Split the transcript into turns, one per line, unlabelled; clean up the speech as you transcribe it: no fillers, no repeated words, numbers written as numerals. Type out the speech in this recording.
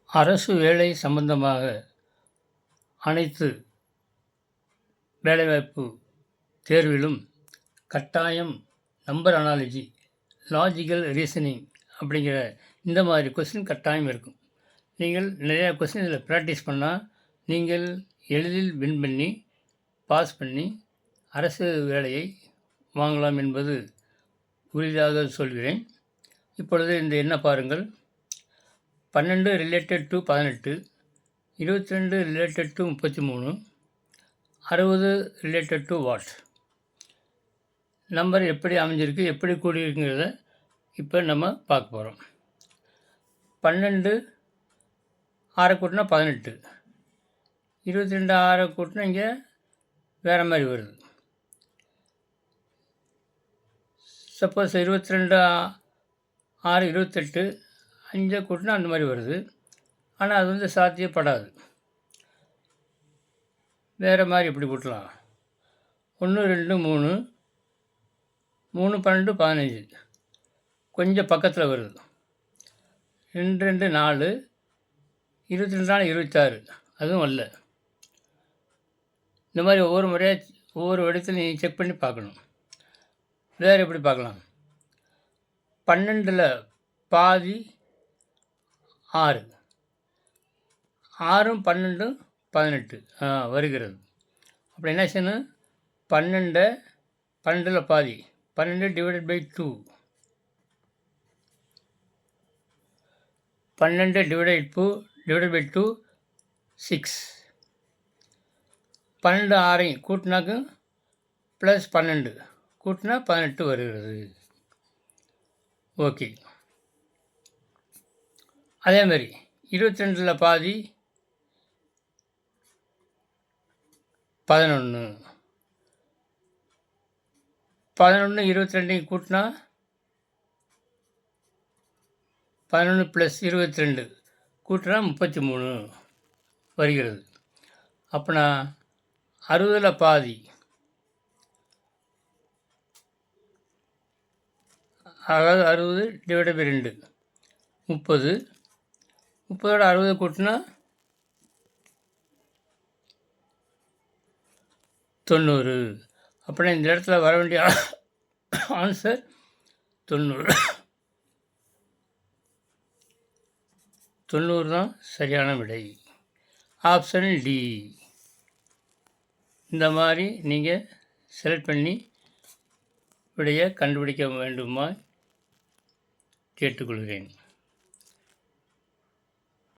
அரசு வேலை சம்பந்தமாக அனைத்து வேலைவாய்ப்பு தேர்விலும் கட்டாயம் நம்பர் அனாலஜி, லாஜிக்கல் ரீசனிங் அப்படிங்கிற இந்த மாதிரி கொஸ்டின் கட்டாயம் இருக்கும். நீங்கள் நிறையா கொஸ்டின் இதில் ப்ராக்டிஸ் பண்ணால் நீங்கள் எளிதில் வின் பண்ணி பாஸ் பண்ணி அரசு வேலையை வாங்கலாம் என்பது உறுதியாக சொல்கிறேன். இப்பொழுது இந்த எண்ணை பாருங்கள். 12 related to 18, 22 related to 33, 60 related to what. Number எப்படி அமைஞ்சிருக்கு, எப்படி கூடியிருக்குங்கிறத இப்போ நம்ம பார்க்க போகிறோம். 12 6 கூட்டினா 18, 22 6 கூட்டினா இங்கே வேறு மாதிரி வருது. சப்போஸ் 22 6 28, 5 கூட்டினா அந்த மாதிரி வருது. ஆனால் அது வந்து சாத்தியப்படாது. வேறு மாதிரி எப்படி கூட்டலாம்? 1 2 3, 3 12 15 கொஞ்சம் பக்கத்தில் வருது. 2 2 4, 22 4 26 அதுவும் வரல. இந்த மாதிரி ஒவ்வொரு முறையாக ஒவ்வொரு இடத்துல நீங்கள் செக் பண்ணி பார்க்கணும். வேறு எப்படி பார்க்கலாம்? 12ல் பாதி 6, 6ம் 12ம் 18 வருகிறது. அப்படி என்ன செய்யணும்? 12ல் பாதி 12 டிவைடட் பை 2, 12 டிவைடட் பை 2 6. 12 6ஐயும் கூட்டினாக்கு ப்ளஸ் 12 கூட்டினா 18 வருகிறது. ஓகே. அதே மாதிரி 22ல் பாதி 11, 11 22ஐயும் கூட்டினா 11 ப்ளஸ் 22 கூட்டினா 33 வருகிறது. அப்போனா 60ல் பாதி, அதாவது 60 டிவைடட் பை 2 30, 30ஓட 60 கூட்டினா 90. அப்படின்னா இந்த இடத்துல வர வேண்டிய ஆன்சர் 90. 90 தான் சரியான விடை. Option D. இந்த மாதிரி நீங்கள் செலக்ட் பண்ணி விடையை கண்டுபிடிக்க வேண்டுமா கேட்டுக்கொள்கிறேன்.